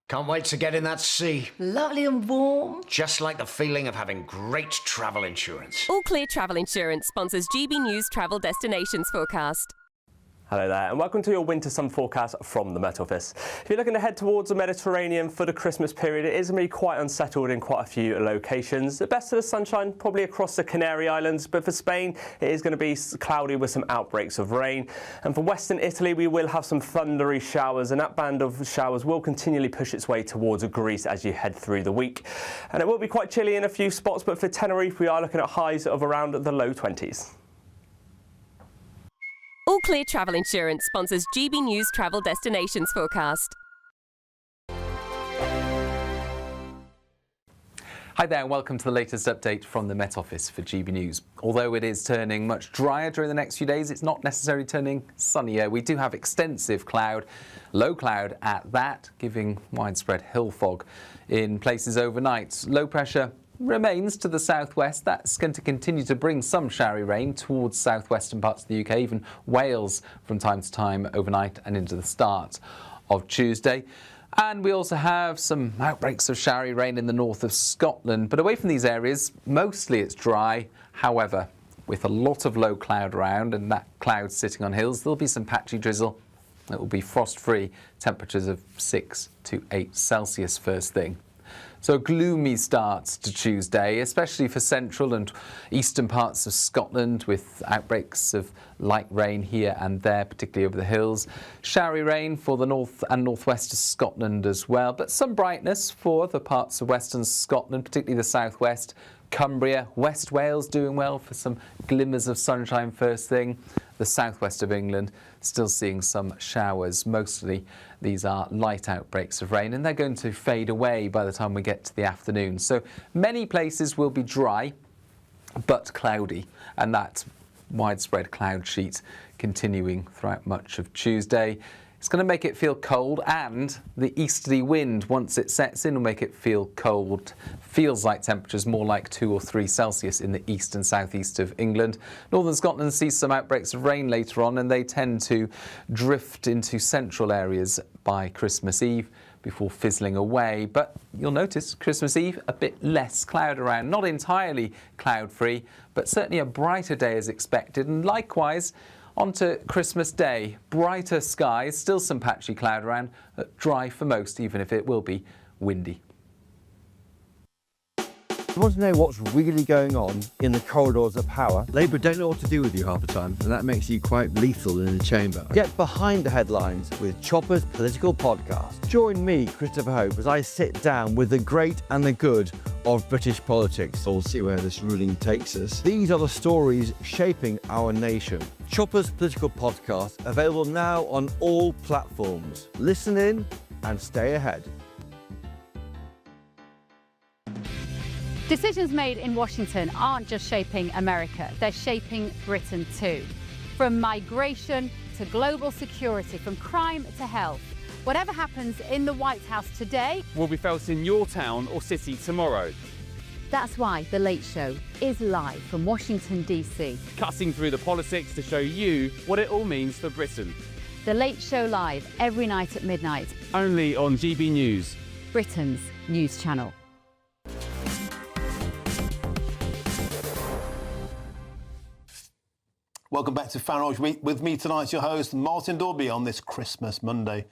Can't wait to get in that sea. Lovely and warm. Just like the feeling of having great travel insurance. All Clear Travel Insurance sponsors GB News Travel Destinations Forecast. Hello there and welcome to your winter sun forecast from the Met Office. If you're looking to head towards the Mediterranean for the Christmas period, it is going to be quite unsettled in quite a few locations. The best of the sunshine probably across the Canary Islands, but for Spain it is going to be cloudy with some outbreaks of rain. And for Western Italy we will have some thundery showers, and that band of showers will continually push its way towards Greece as you head through the week. And it will be quite chilly in a few spots, but for Tenerife we are looking at highs of around the low 20s. All Clear Travel Insurance sponsors GB News Travel Destinations Forecast. Hi there and welcome to the latest update from the Met Office for GB News. Although it is turning much drier during the next few days, it's not necessarily turning sunnier. We do have extensive cloud, low cloud at that, giving widespread hill fog in places overnight. Low pressure remains to the southwest. That's going to continue to bring some showery rain towards southwestern parts of the UK, even Wales from time to time overnight and into the start of Tuesday. And we also have some outbreaks of showery rain in the north of Scotland. But away from these areas, mostly it's dry. However, with a lot of low cloud around and that cloud sitting on hills, there'll be some patchy drizzle. It will be frost-free, temperatures of 6 to 8 Celsius first thing. So a gloomy start to Tuesday, especially for central and eastern parts of Scotland, with outbreaks of light rain here and there, particularly over the hills. Showery rain for the north and northwest of Scotland as well, but some brightness for the parts of western Scotland, particularly the southwest. Cumbria, West Wales doing well for some glimmers of sunshine first thing. The southwest of England still seeing some showers. Mostly these are light outbreaks of rain and they're going to fade away by the time we get to the afternoon. So many places will be dry but cloudy, and that widespread cloud sheet continuing throughout much of Tuesday. It's going to make it feel cold, and the easterly wind, once it sets in, will make it feel cold. Feels like temperatures more like 2 or 3 Celsius in the east and southeast of England. Northern Scotland sees some outbreaks of rain later on, and they tend to drift into central areas by Christmas Eve before fizzling away. But you'll notice Christmas Eve, a bit less cloud around. Not entirely cloud-free, but certainly a brighter day is expected, and likewise on to Christmas Day. Brighter skies, still some patchy cloud around, dry for most, even if it will be windy. You want to know what's really going on in the corridors of power? Labour don't know what to do with you half the time, and that makes you quite lethal in the chamber. Get behind the headlines with Chopper's Political Podcast. Join me, Christopher Hope, as I sit down with the great and the good of British politics. We'll see where this ruling takes us. These are the stories shaping our nation. Chopper's Political Podcast, available now on all platforms. Listen in and stay ahead. Decisions made in Washington aren't just shaping America, they're shaping Britain too. From migration to global security, from crime to health. Whatever happens in the White House today will be felt in your town or city tomorrow. That's why The Late Show is live from Washington, D.C. Cutting through the politics to show you what it all means for Britain. The Late Show live every night at midnight. Only on GB News, Britain's news channel. Welcome back to Farage Week. With me tonight, your host, Martin Dorby, on this Christmas Monday.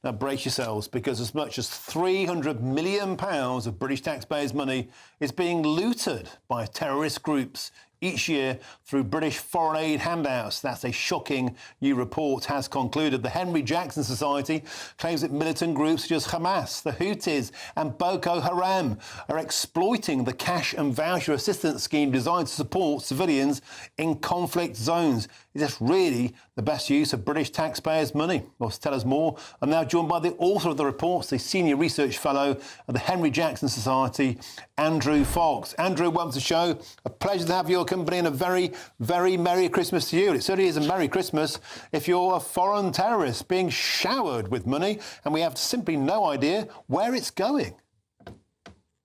Now, brace yourselves, because as much as £300 million of British taxpayers' money is being looted by terrorist groups each year through British foreign aid handouts. That's a shocking new report has concluded. The Henry Jackson Society claims that militant groups such as Hamas, the Houthis and Boko Haram are exploiting the cash and voucher assistance scheme designed to support civilians in conflict zones. Is this really the best use of British taxpayers' money? Well, to tell us more, I'm now joined by the author of the reports, the Senior Research Fellow at the Henry Jackson Society, Andrew Fox. Andrew, welcome to the show. A pleasure to have your company, and a very, very Merry Christmas to you. It certainly is a Merry Christmas if you're a foreign terrorist being showered with money and we have simply no idea where it's going.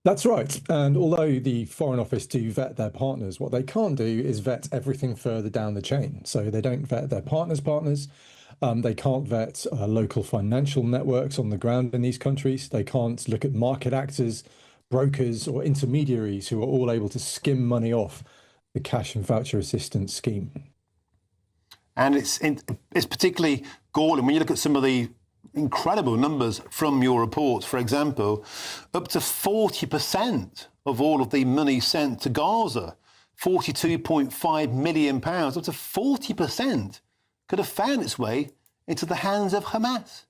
That's right. And although the Foreign Office do vet their partners, what they can't do is vet everything further down the chain. So they don't vet their partners' partners. They can't vet local financial networks on the ground in these countries. They can't look at market actors, brokers or intermediaries who are all able to skim money off the cash and voucher assistance scheme. And it's particularly galling when you look at some of the incredible numbers from your reports. For example, up to 40% of all of the money sent to Gaza, £42.5 million, up to 40% could have found its way into the hands of Hamas.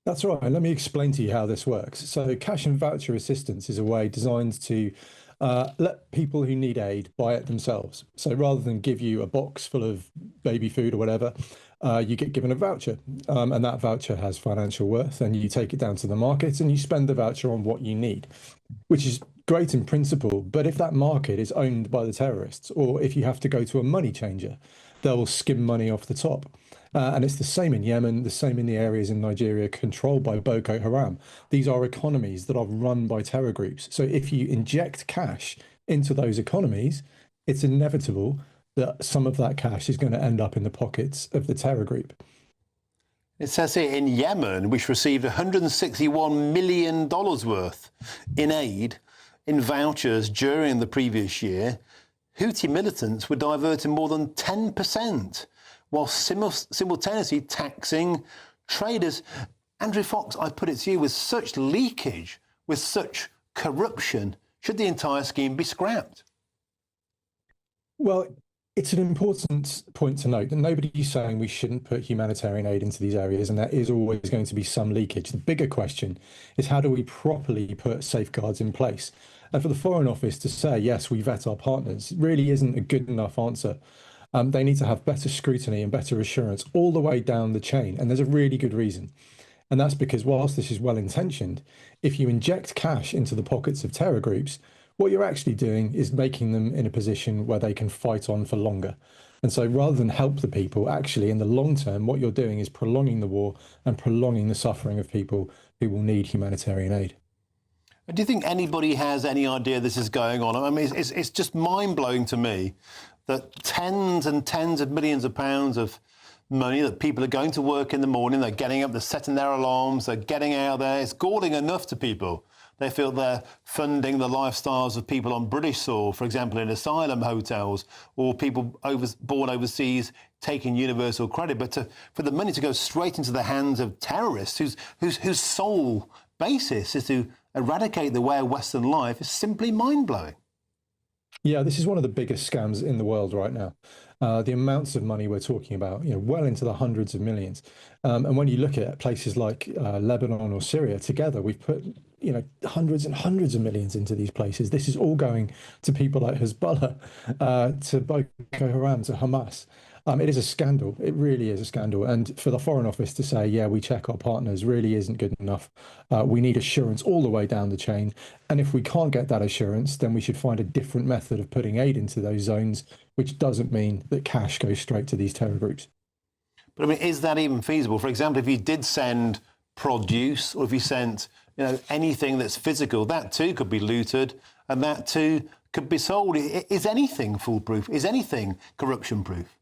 That's right. Let me explain to you how this works. So cash and voucher assistance is a way designed to let people who need aid buy it themselves. So rather than give you a box full of baby food or whatever, you get given a voucher, and that voucher has financial worth, and you take it down to the market and you spend the voucher on what you need, which is great in principle. But if that market is owned by the terrorists, or if you have to go to a money changer, they'll skim money off the top. And it's the same in Yemen, the same in the areas in Nigeria controlled by Boko Haram. These are economies that are run by terror groups. So if you inject cash into those economies, it's inevitable that some of that cash is going to end up in the pockets of the terror group. It says here in Yemen, which received $161 million worth in aid in vouchers during the previous year, Houthi militants were diverting more than 10%, while simultaneously taxing traders. Andrew Fox, I put it to you, with such leakage, with such corruption, should the entire scheme be scrapped? Well, it's an important point to note that nobody's saying we shouldn't put humanitarian aid into these areas, and there is always going to be some leakage. The bigger question is, how do we properly put safeguards in place? And for the Foreign Office to say, yes, we vet our partners, really isn't a good enough answer. They need to have better scrutiny and better assurance all the way down the chain. And there's a really good reason. And that's because whilst this is well-intentioned, if you inject cash into the pockets of terror groups, what you're actually doing is making them in a position where they can fight on for longer. And so rather than help the people, actually, in the long term, what you're doing is prolonging the war and prolonging the suffering of people who will need humanitarian aid. Do you think anybody has any idea this is going on? I mean, it's just mind-blowing to me that tens and tens of millions of pounds of money that people are going to work in the morning, they're getting up, they're setting their alarms, they're getting out there. It's galling enough to people. They feel they're funding the lifestyles of people on British soil, for example, in asylum hotels, or people born overseas taking universal credit. But for the money to go straight into the hands of terrorists whose sole basis is to eradicate the way of Western life is simply mind-blowing. Yeah, this is one of the biggest scams in the world right now. The amounts of money we're talking about, well into the hundreds of millions. And when you look at places like Lebanon or Syria together, we've put, hundreds and hundreds of millions into these places. This is all going to people like Hezbollah, to Boko Haram, to Hamas. It is a scandal. It really is a scandal. And for the Foreign Office to say, yeah, we check our partners really isn't good enough. We need assurance all the way down the chain. And if we can't get that assurance, then we should find a different method of putting aid into those zones, which doesn't mean that cash goes straight to these terror groups. But I mean, is that even feasible? For example, if you did send produce, or if you sent, anything that's physical, that too could be looted, and that too could be sold. Is anything foolproof? Is anything corruption-proof?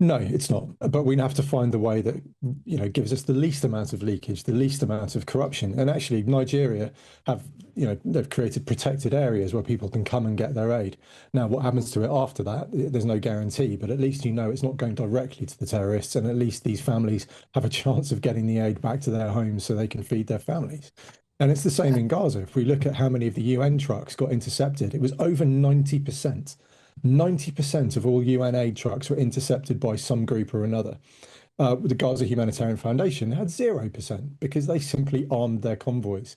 No, it's not. But we have to find the way that, gives us the least amount of leakage, the least amount of corruption. And actually, Nigeria have, they've created protected areas where people can come and get their aid. Now, what happens to it after that, there's no guarantee, but at least it's not going directly to the terrorists. And at least these families have a chance of getting the aid back to their homes so they can feed their families. And it's the same in Gaza. If we look at how many of the UN trucks got intercepted, it was over 90%. 90% of all UN aid trucks were intercepted by some group or another. The Gaza Humanitarian Foundation had 0% because they simply armed their convoys.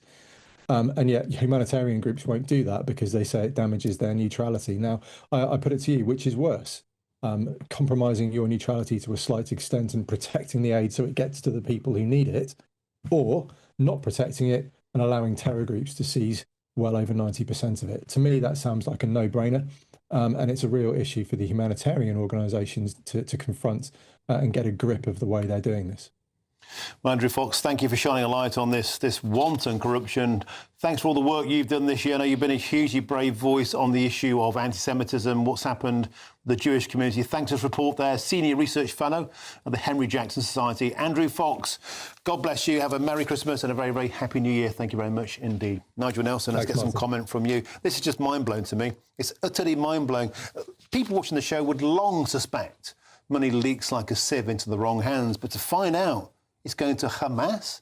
And yet humanitarian groups won't do that because they say it damages their neutrality. Now, I put it to you, which is worse? Compromising your neutrality to a slight extent and protecting the aid so it gets to the people who need it, or not protecting it and allowing terror groups to seize well over 90% of it. To me, that sounds like a no-brainer. And it's a real issue for the humanitarian organisations to confront and get a grip of the way they're doing this. Well, Andrew Fox, thank you for shining a light on this wanton corruption. Thanks for all the work you've done this year. I know you've been a hugely brave voice on the issue of anti-Semitism, what's happened with the Jewish community. Thanks for this report there. Senior Research Fellow at the Henry Jackson Society, Andrew Fox. God bless you. Have a Merry Christmas and a very, very Happy New Year. Thank you very much indeed. Nigel Nelson, let's get some comment from you. This is just mind-blowing to me. It's utterly mind-blowing. People watching the show would long suspect money leaks like a sieve into the wrong hands, but to find out it's going to Hamas?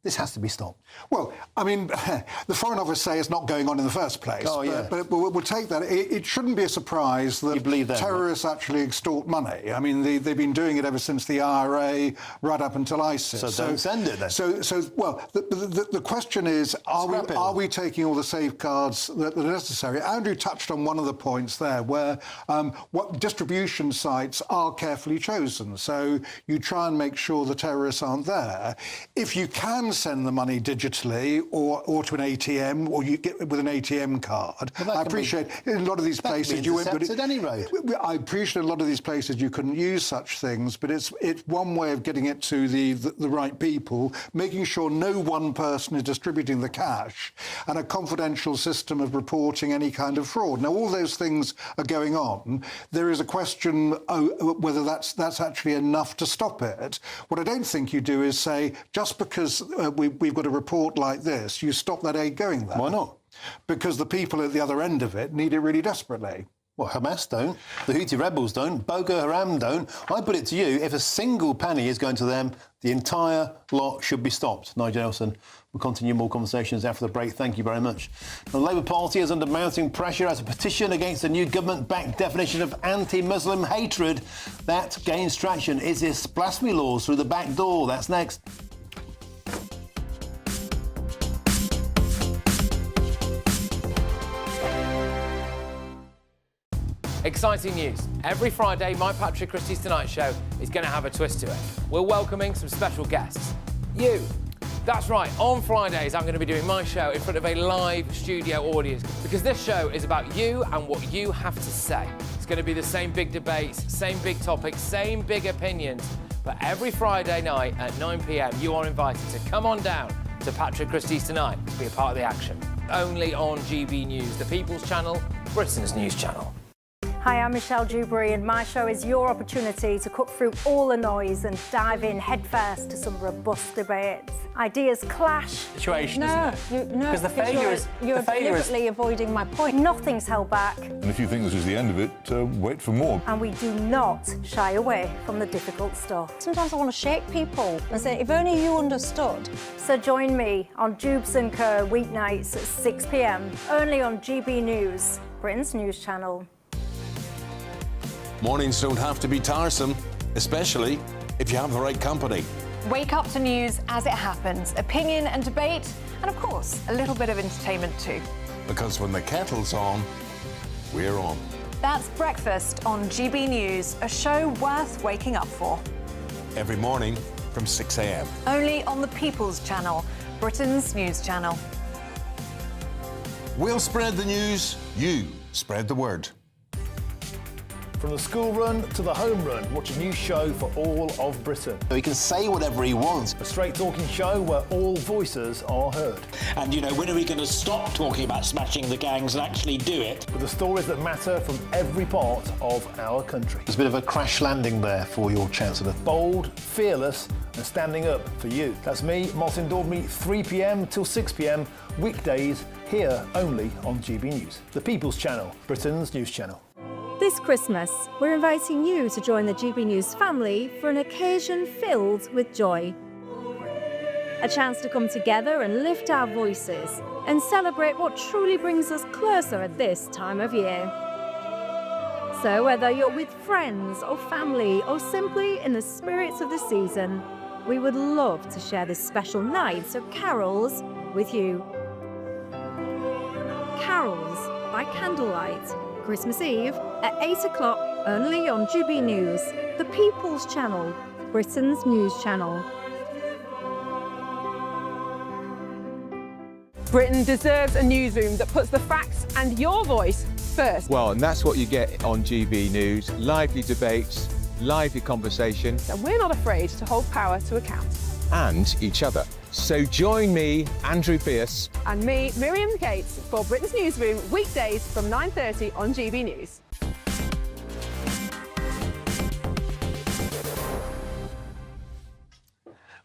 This has to be stopped. Well, I mean, the Foreign Office say it's not going on in the first place. Oh, yeah. But we'll take that. It shouldn't be a surprise that terrorists actually extort money. I mean, they've been doing it ever since the IRA, right up until ISIS. So don't send it then. Well, the question is, are we taking all the safeguards that are necessary? Andrew touched on one of the points there, where what distribution sites are carefully chosen. So you try and make sure the terrorists aren't there. If you can send the money digitally or to an ATM, or you get with an ATM card. I appreciate in a lot of these places you won't. At any rate, I appreciate a lot of these places you couldn't use such things, but it's one way of getting it to the right people, making sure no one person is distributing the cash, and a confidential system of reporting any kind of fraud. Now, all those things are going on. There is a question whether that's actually enough to stop it. What I don't think you do is say, just because we've got a report like this, you stop that aid going there. Why not? Because the people at the other end of it need it really desperately. Well, Hamas don't, the Houthi rebels don't, Boko Haram don't. I put it to you, if a single penny is going to them, the entire lot should be stopped. Nigel Nelson. We'll continue more conversations after the break. Thank you very much. The Labour Party is under mounting pressure as a petition against the new government-backed definition of anti-Muslim hatred that gains traction. Is this blasphemy laws through the back door? That's next. Exciting news. Every Friday, my Patrick Christie's Tonight Show is going to have a twist to it. We're welcoming some special guests. You. That's right, on Fridays I'm going to be doing my show in front of a live studio audience, because this show is about you and what you have to say. It's going to be the same big debates, same big topics, same big opinions, but every Friday night at 9 p.m. you are invited to come on down to Patrick Christie's Tonight to be a part of the action. Only on GB News, the People's Channel, Britain's news channel. Hi, I'm Michelle Dewberry, and my show is your opportunity to cut through all the noise and dive in headfirst to some robust debates. Ideas clash. Situation, isn't it? No, Because the failure is you're deliberately avoiding my point. Nothing's held back, And if you think this is the end of it, wait for more. and we do not shy away from the difficult stuff. Sometimes I want to shake people and say, if only you understood. So join me on Jubes & Co weeknights at 6 p.m, only on GB News, Britain's news channel. Mornings don't have to be tiresome, especially if you have the right company. Wake up to news as it happens, opinion and debate, and of course, a little bit of entertainment too. Because when the kettle's on, we're on. That's Breakfast on GB News, a show worth waking up for. Every morning from 6 a.m. Only on the People's Channel, Britain's news channel. We'll spread the news, you spread the word. From the school run to the home run, watch a new show for all of Britain. He can say whatever he wants. A straight-talking show where all voices are heard. And, you know, when are we going to stop talking about smashing the gangs and actually do it? With the stories that matter from every part of our country. There's a bit of a crash landing there for your Chancellor. Bold, fearless and standing up for you. That's me, Martin Daubney, 3 p.m. till 6 p.m, weekdays, here only on GB News. The People's Channel, Britain's news channel. This Christmas, we're inviting you to join the GB News family for an occasion filled with joy. A chance to come together and lift our voices and celebrate what truly brings us closer at this time of year. So whether you're with friends or family or simply in the spirits of the season, we would love to share this special night of carols with you. Carols by candlelight, Christmas Eve at 8 o'clock, only on GB News, the People's Channel, Britain's news channel. Britain deserves a newsroom that puts the facts and your voice first. Well, and that's what you get on GB News. Lively debates, lively conversation. And we're not afraid to hold power to account. And each other. So join me, Andrew Pierce. And me, Miriam Gates, for Britain's Newsroom, weekdays from 9:30 on GB News.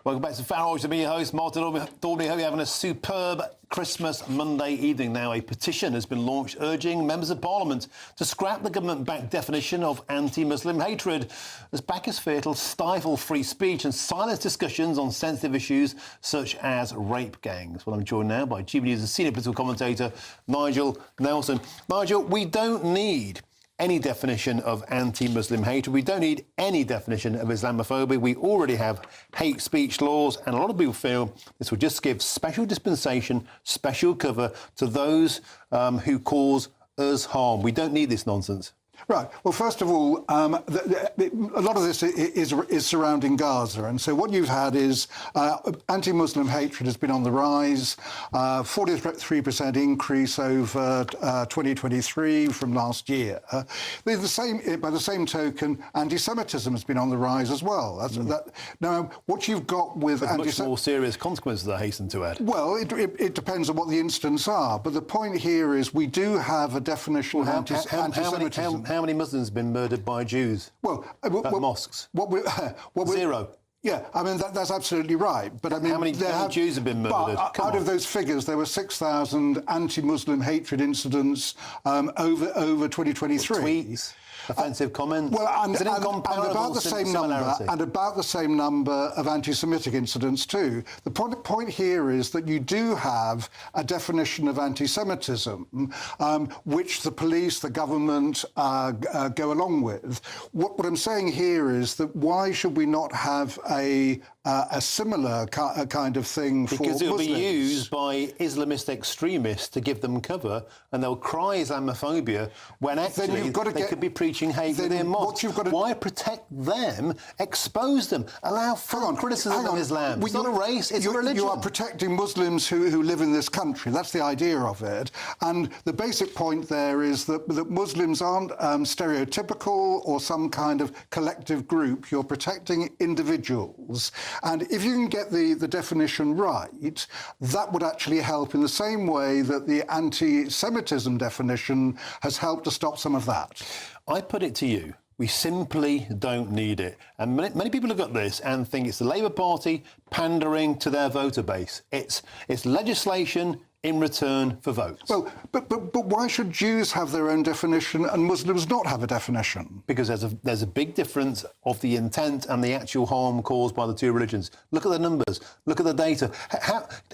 Welcome back to Farage, me, your host, Martin Daubney. Hope you're having a superb Christmas Monday evening. Now, a petition has been launched urging members of Parliament to scrap the government-backed definition of anti-Muslim hatred, as backers fear it'll stifle free speech and silence discussions on sensitive issues such as rape gangs. Well, I'm joined now by GB News' senior political commentator, Nigel Nelson. Nigel, we don't need any definition of anti-Muslim hatred. We don't need any definition of Islamophobia. We already have hate speech laws, and a lot of people feel this will just give special dispensation, special cover to those who cause us harm. We don't need this nonsense. Right. Well, first of all, a lot of this is surrounding Gaza. And so what you've had is anti-Muslim hatred has been on the rise, 43% increase over 2023 from last year. By the same token, anti-Semitism has been on the rise as well. Now, what you've got with much more serious consequences, I hasten to add. Well, it depends on what the incidents are. But the point here is we do have a definition of anti-Semitism. How many Muslims have been murdered by Jews at mosques? Zero. Yeah, I mean, that's absolutely right. But I mean, how many Jews have been murdered? Out of those figures, there were 6,000 anti-Muslim hatred incidents over 2023. Tweets, offensive comments. Well, and about the same number of anti-Semitic incidents too. The point here is that you do have a definition of anti-Semitism, which the police, the government go along with. What I'm saying here is that why should we not have a similar kind of thing for Muslims? Because it will be used by Islamist extremists to give them cover, and they'll cry Islamophobia when actually they could be preaching hate within mosques. Why protect them? Expose them. Allow full criticism of Islam. It's not a race, it's a religion. You are protecting Muslims who live in this country. That's the idea of it. And the basic point there is that Muslims aren't stereotypical or some kind of collective group. You're protecting individuals. And if you can get the definition right, that would actually help in the same way that the anti-Semitism definition has helped to stop some of that. I put it to you, we simply don't need it. And many people look at this and think it's the Labour Party pandering to their voter base. It's legislation in return for votes. Well, but why should Jews have their own definition and Muslims not have a definition? Because there's a big difference of the intent and the actual harm caused by the two religions. Look at the numbers. Look at the data.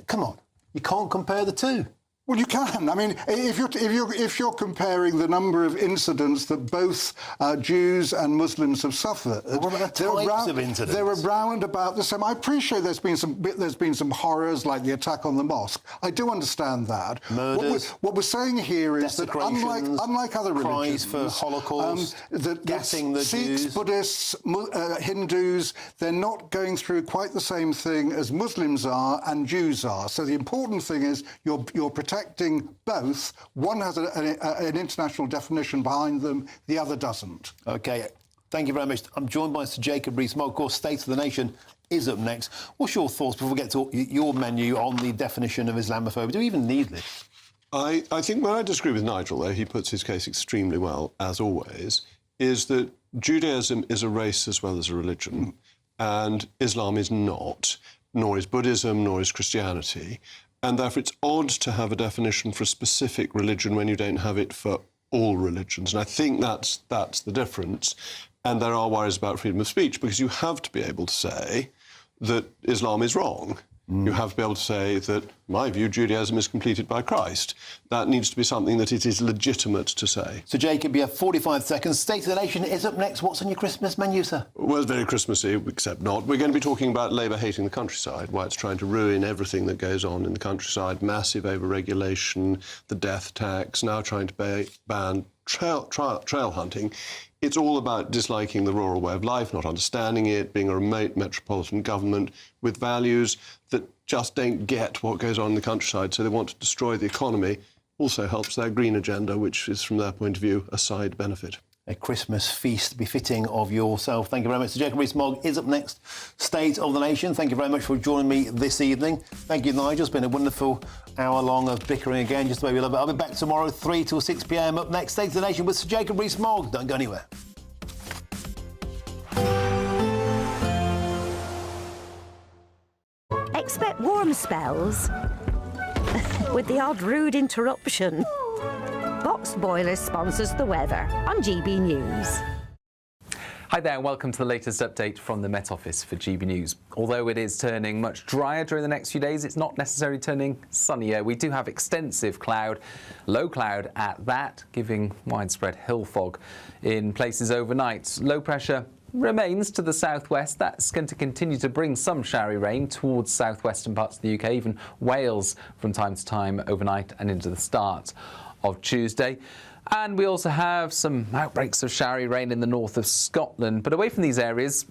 Come on, you can't compare the two. Well, you can. I mean, if you're comparing the number of incidents that both Jews and Muslims have suffered, what about the types of incidents? They're around about the same. I appreciate there's been some horrors like the attack on the mosque. I do understand that. Murders. What we're saying here is that unlike other religions, cries for Holocaust, gassing the Sikhs, Jews, Buddhists, Hindus, they're not going through quite the same thing as Muslims are and Jews are. So the important thing is you're protecting both. One has an international definition behind them, the other doesn't. OK, thank you very much. I'm joined by Sir Jacob Rees-Mogg. Of course, State of the Nation is up next. What's your thoughts before we get to your menu on the definition of Islamophobia? Do we even need this? I think where I disagree with Nigel, though he puts his case extremely well, as always, is that Judaism is a race as well as a religion, and Islam is not, nor is Buddhism, nor is Christianity. And therefore it's odd to have a definition for a specific religion when you don't have it for all religions. And I think that's the difference. And there are worries about freedom of speech, because you have to be able to say that Islam is wrong. You have to be able to say that, in my view, Judaism is completed by Christ. That needs to be something that it is legitimate to say. So, Jacob, you have 45 seconds. State of the Nation is up next. What's on your Christmas menu, sir? Well, it's very Christmassy, except not. We're going to be talking about Labour hating the countryside, why it's trying to ruin everything that goes on in the countryside, massive over-regulation, the death tax, now trying to ban trail hunting. It's all about disliking the rural way of life, not understanding it, being a remote metropolitan government with values that just don't get what goes on in the countryside, so they want to destroy the economy. Also helps their green agenda, which is, from their point of view, a side benefit. A Christmas feast befitting of yourself. Thank you very much. Sir Jacob Rees-Mogg is up next. State of the Nation. Thank you very much for joining me this evening. Thank you, Nigel. It's been a wonderful hour long of bickering again, just the way we love it. I'll be back tomorrow, 3 till 6 p.m. Up next, State of the Nation with Sir Jacob Rees-Mogg. Don't go anywhere. Expect warm spells with the odd rude interruption. Box Boilers sponsors the weather on GB News. Hi there and welcome to the latest update from the Met Office for GB News. Although it is turning much drier during the next few days, it's not necessarily turning sunnier. We do have extensive cloud, low cloud at that, giving widespread hill fog in places overnight. Low pressure remains to the southwest. That's going to continue to bring some showery rain towards southwestern parts of the UK, even Wales from time to time overnight and into the start of Tuesday. And we also have some outbreaks of showery rain in the north of Scotland. But away from these areas,